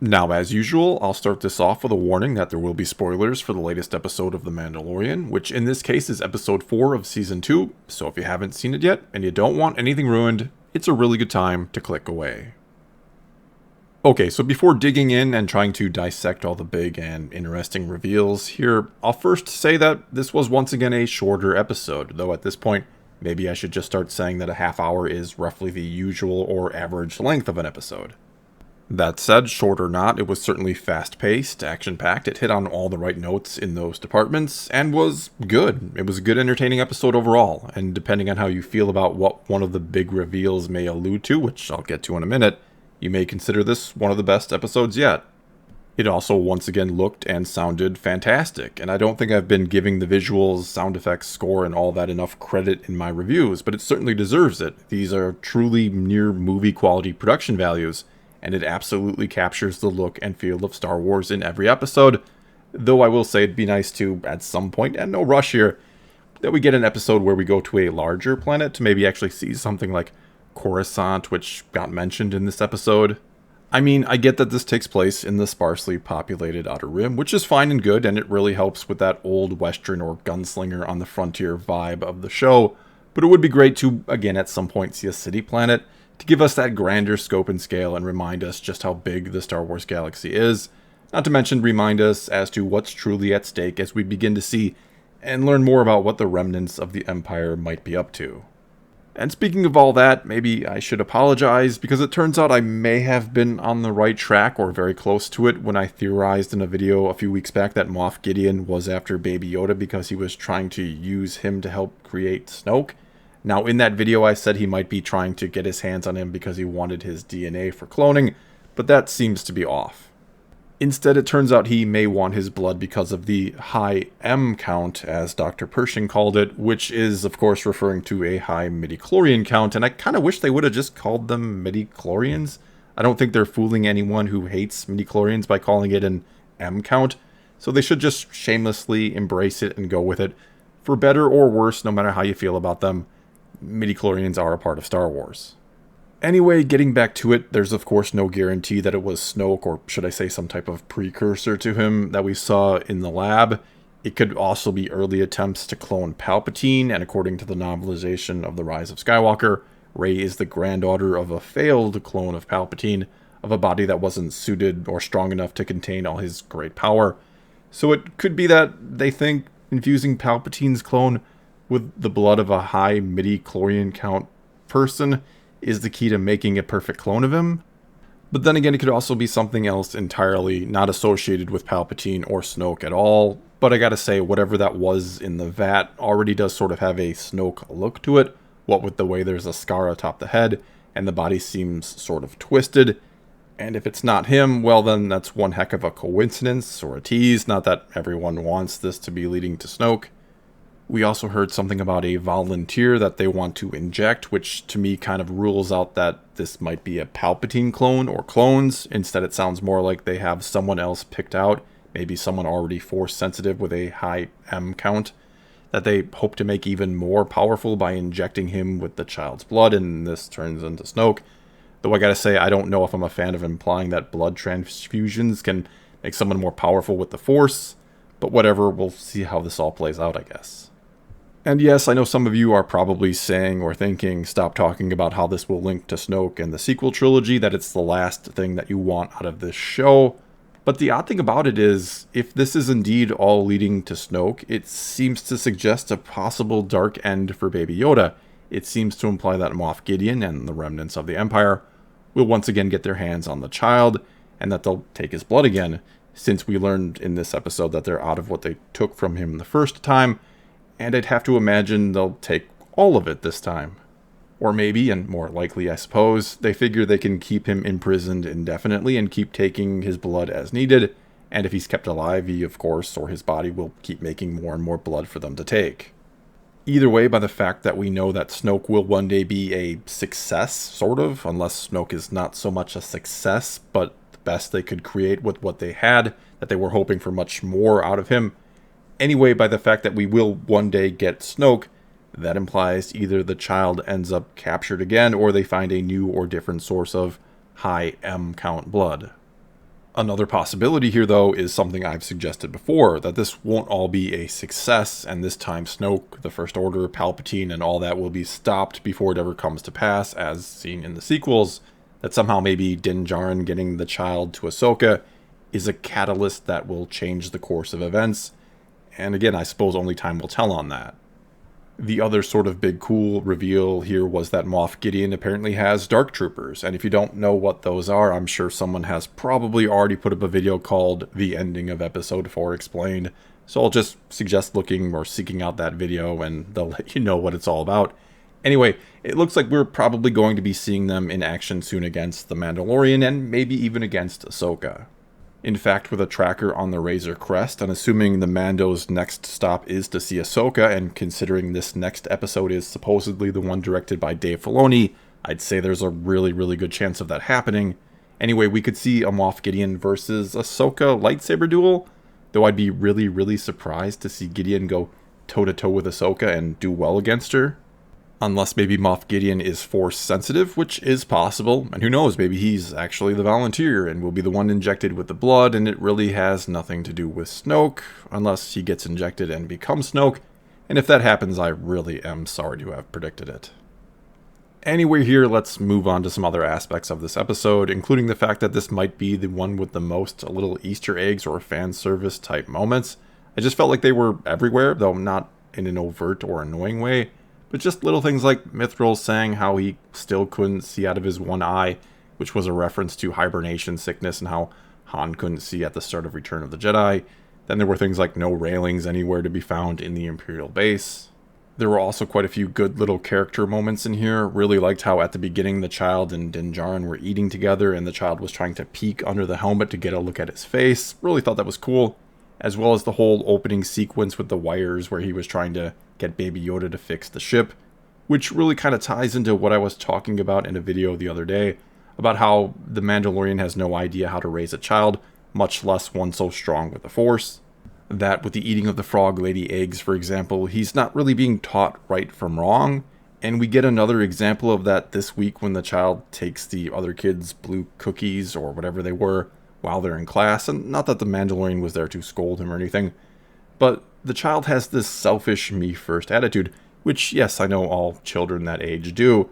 Now, as usual, I'll start this off with a warning that there will be spoilers for the latest episode of The Mandalorian, which in this case is episode 4 of season 2, so if you haven't seen it yet and you don't want anything ruined, it's a really good time to click away. Okay, so before digging in and trying to dissect all the big and interesting reveals here, I'll first say that this was once again a shorter episode, though at this point, maybe I should just start saying that a half hour is roughly the usual or average length of an episode. That said, short or not, it was certainly fast-paced, action-packed, it hit on all the right notes in those departments, and was good. It was a good, entertaining episode overall, and depending on how you feel about what one of the big reveals may allude to, which I'll get to in a minute, you may consider this one of the best episodes yet. It also once again looked and sounded fantastic, and I don't think I've been giving the visuals, sound effects, score, and all that enough credit in my reviews, but it certainly deserves it. These are truly near movie-quality production values, and it absolutely captures the look and feel of Star Wars in every episode, though I will say it'd be nice to, at some point, and no rush here, that we get an episode where we go to a larger planet to maybe actually see something like Coruscant, which got mentioned in this episode. I mean, I get that this takes place in the sparsely populated Outer Rim, which is fine and good, and it really helps with that old Western or gunslinger on the frontier vibe of the show, but it would be great to, again, at some point see a city planet, to give us that grander scope and scale and remind us just how big the Star Wars galaxy is, not to mention remind us as to what's truly at stake as we begin to see and learn more about what the remnants of the Empire might be up to. And speaking of all that, maybe I should apologize, because it turns out I may have been on the right track or very close to it when I theorized in a video a few weeks back that Moff Gideon was after Baby Yoda because he was trying to use him to help create Snoke. Now, in that video, I said he might be trying to get his hands on him because he wanted his DNA for cloning, but that seems to be off. Instead, it turns out he may want his blood because of the high M count, as Dr. Pershing called it, which is, of course, referring to a high midichlorian count, and I kind of wish they would have just called them midichlorians. I don't think they're fooling anyone who hates midichlorians by calling it an M count, so they should just shamelessly embrace it and go with it. For better or worse, no matter how you feel about them, midichlorians are a part of Star Wars. Anyway, getting back to it, there's of course no guarantee that it was Snoke, or should I say some type of precursor to him, that we saw in the lab. It could also be early attempts to clone Palpatine, and according to the novelization of The Rise of Skywalker, Rey is the granddaughter of a failed clone of Palpatine, of a body that wasn't suited or strong enough to contain all his great power. So it could be that they think infusing Palpatine's clone with the blood of a high midichlorian count person is the key to making a perfect clone of him. But then again, it could also be something else entirely not associated with Palpatine or Snoke at all. But I gotta say, whatever that was in the vat already does sort of have a Snoke look to it, what with the way there's a scar atop the head, and the body seems sort of twisted. And if it's not him, well then that's one heck of a coincidence or a tease, not that everyone wants this to be leading to Snoke. We also heard something about a volunteer that they want to inject, which to me kind of rules out that this might be a Palpatine clone or clones. Instead, it sounds more like they have someone else picked out, maybe someone already Force sensitive with a high M count, that they hope to make even more powerful by injecting him with the child's blood, and this turns into Snoke. Though I gotta say, I don't know if I'm a fan of implying that blood transfusions can make someone more powerful with the Force, but whatever, we'll see how this all plays out, I guess. And yes, I know some of you are probably saying or thinking, stop talking about how this will link to Snoke and the sequel trilogy, that it's the last thing that you want out of this show. But the odd thing about it is, if this is indeed all leading to Snoke, it seems to suggest a possible dark end for Baby Yoda. It seems to imply that Moff Gideon and the remnants of the Empire will once again get their hands on the child, and that they'll take his blood again, since we learned in this episode that they're out of what they took from him the first time, and I'd have to imagine they'll take all of it this time. Or maybe, and more likely I suppose, they figure they can keep him imprisoned indefinitely and keep taking his blood as needed, and if he's kept alive, he of course, or his body, will keep making more and more blood for them to take. Either way, by the fact that we know that Snoke will one day be a success, sort of, unless Snoke is not so much a success, but the best they could create with what they had, that they were hoping for much more out of him. Anyway, by the fact that we will one day get Snoke, that implies either the child ends up captured again, or they find a new or different source of high M count blood. Another possibility here, though, is something I've suggested before, that this won't all be a success, and this time Snoke, the First Order, Palpatine, and all that will be stopped before it ever comes to pass, as seen in the sequels, that somehow maybe Din Djarin getting the child to Ahsoka is a catalyst that will change the course of events, and again, I suppose only time will tell on that. The other sort of big cool reveal here was that Moff Gideon apparently has Dark Troopers, and if you don't know what those are, I'm sure someone has probably already put up a video called The Ending of Episode 4 Explained, so I'll just suggest looking or seeking out that video and they'll let you know what it's all about. Anyway, it looks like we're probably going to be seeing them in action soon against the Mandalorian and maybe even against Ahsoka. In fact, with a tracker on the Razor Crest, and assuming the Mando's next stop is to see Ahsoka, and considering this next episode is supposedly the one directed by Dave Filoni, I'd say there's a really, really good chance of that happening. Anyway, we could see a Moff Gideon versus Ahsoka lightsaber duel, though I'd be really, really surprised to see Gideon go toe-to-toe with Ahsoka and do well against her. Unless maybe Moff Gideon is force sensitive, which is possible, and who knows, maybe he's actually the volunteer and will be the one injected with the blood, and it really has nothing to do with Snoke, unless he gets injected and becomes Snoke, and if that happens, I really am sorry to have predicted it. Anyway, here, let's move on to some other aspects of this episode, including the fact that this might be the one with the most little Easter eggs or fan service type moments. I just felt like they were everywhere, though not in an overt or annoying way. But just little things like Mithril saying how he still couldn't see out of his one eye, which was a reference to hibernation sickness and how Han couldn't see at the start of Return of the Jedi. Then there were things like no railings anywhere to be found in the Imperial base. There were also quite a few good little character moments in here. Really liked how at the beginning the child and Din Djarin were eating together and the child was trying to peek under the helmet to get a look at his face. Really thought that was cool. As well as the whole opening sequence with the wires where he was trying to get Baby Yoda to fix the ship, which really kind of ties into what I was talking about in a video the other day, about how the Mandalorian has no idea how to raise a child, much less one so strong with the Force. That with the eating of the frog lady eggs, for example, he's not really being taught right from wrong, and we get another example of that this week when the child takes the other kids' blue cookies, or whatever they were, while they're in class, and not that the Mandalorian was there to scold him or anything, but the child has this selfish me-first attitude, which, yes, I know all children that age do,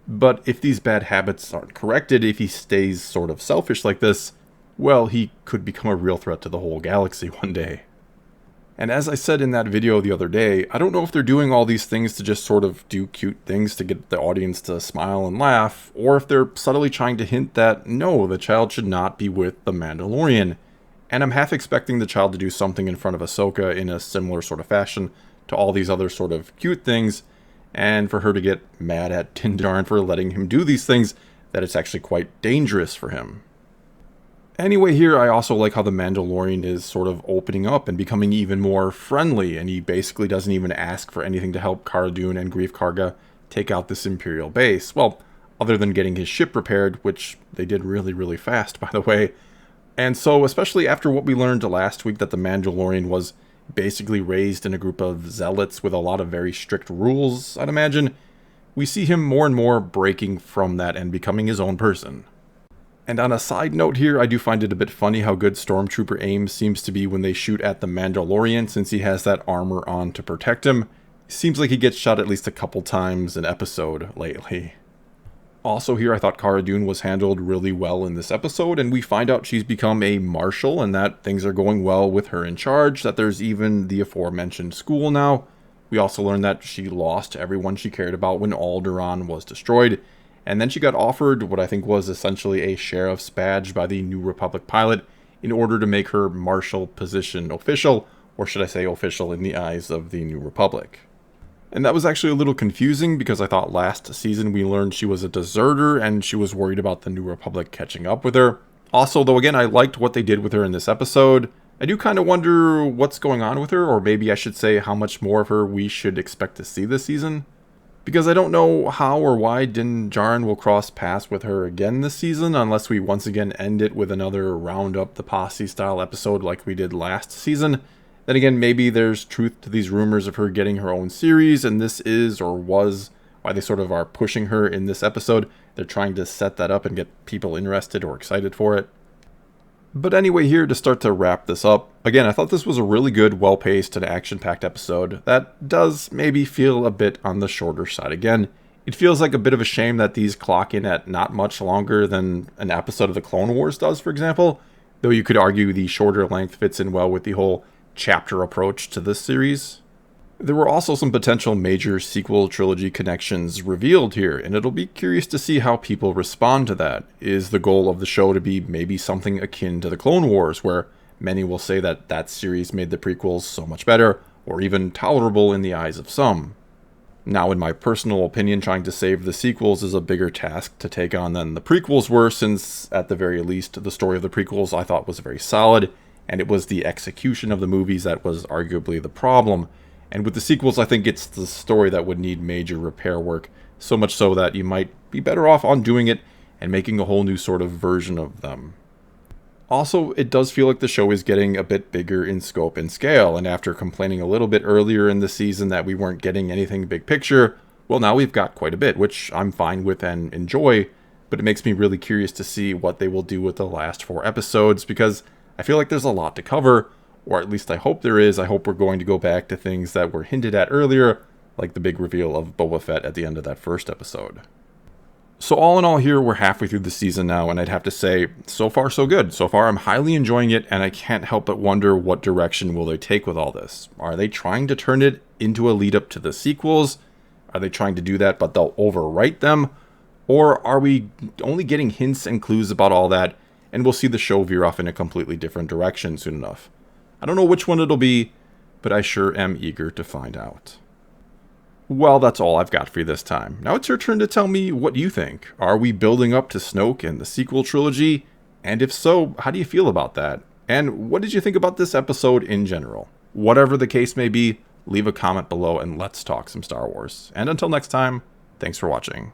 but if these bad habits aren't corrected, if he stays sort of selfish like this, well, he could become a real threat to the whole galaxy one day. And as I said in that video the other day, I don't know if they're doing all these things to just sort of do cute things to get the audience to smile and laugh, or if they're subtly trying to hint that, no, the child should not be with the Mandalorian. And I'm half expecting the child to do something in front of Ahsoka in a similar sort of fashion to all these other sort of cute things, and for her to get mad at Din Djarin for letting him do these things, that it's actually quite dangerous for him. Anyway, here I also like how the Mandalorian is sort of opening up and becoming even more friendly, and he basically doesn't even ask for anything to help Cara Dune and Greef Karga take out this Imperial base. Well, other than getting his ship repaired, which they did really, really fast, by the way. And so, especially after what we learned last week that the Mandalorian was basically raised in a group of zealots with a lot of very strict rules, I'd imagine, we see him more and more breaking from that and becoming his own person. And on a side note here, I do find it a bit funny how good Stormtrooper aim seems to be when they shoot at the Mandalorian, since he has that armor on to protect him. Seems like he gets shot at least a couple times an episode lately. Also here, I thought Cara Dune was handled really well in this episode, and we find out she's become a marshal and that things are going well with her in charge, that there's even the aforementioned school now. We also learned that she lost everyone she cared about when Alderaan was destroyed, and then she got offered what I think was essentially a sheriff's badge by the New Republic pilot in order to make her marshal position official, or should I say official in the eyes of the New Republic. And that was actually a little confusing because I thought last season we learned she was a deserter and she was worried about the New Republic catching up with her. Also, though again, I liked what they did with her in this episode. I do kind of wonder what's going on with her, or maybe I should say how much more of her we should expect to see this season. Because I don't know how or why Din Djarin will cross paths with her again this season, unless we once again end it with another Round Up the Posse style episode like we did last season. Then again, maybe there's truth to these rumors of her getting her own series, and this is, or was, why they sort of are pushing her in this episode. They're trying to set that up and get people interested or excited for it. But anyway, here to start to wrap this up, again, I thought this was a really good, well-paced, and action-packed episode that does maybe feel a bit on the shorter side. Again, it feels like a bit of a shame that these clock in at not much longer than an episode of the Clone Wars does, for example, though you could argue the shorter length fits in well with the whole chapter approach to this series. There were also some potential major sequel trilogy connections revealed here, and it'll be curious to see how people respond to that. Is the goal of the show to be maybe something akin to the Clone Wars, where many will say that that series made the prequels so much better, or even tolerable in the eyes of some? Now, in my personal opinion, trying to save the sequels is a bigger task to take on than the prequels were, since, at the very least, the story of the prequels I thought was very solid, and it was the execution of the movies that was arguably the problem. And with the sequels, I think it's the story that would need major repair work, so much so that you might be better off undoing it and making a whole new sort of version of them. Also, it does feel like the show is getting a bit bigger in scope and scale, and after complaining a little bit earlier in the season that we weren't getting anything big picture, well, now we've got quite a bit, which I'm fine with and enjoy, but it makes me really curious to see what they will do with the last 4 episodes, because I feel like there's a lot to cover, or at least I hope there is. I hope we're going to go back to things that were hinted at earlier, like the big reveal of Boba Fett at the end of that first episode. So all in all here, we're halfway through the season now, and I'd have to say, so far so good. So far I'm highly enjoying it, and I can't help but wonder what direction will they take with all this. Are they trying to turn it into a lead up to the sequels? Are they trying to do that but they'll overwrite them? Or are we only getting hints and clues about all that, and we'll see the show veer off in a completely different direction soon enough? I don't know which one it'll be, but I sure am eager to find out. Well, that's all I've got for you this time. Now it's your turn to tell me what you think. Are we building up to Snoke and the sequel trilogy? And if so, how do you feel about that? And what did you think about this episode in general? Whatever the case may be, leave a comment below and let's talk some Star Wars. And until next time, thanks for watching.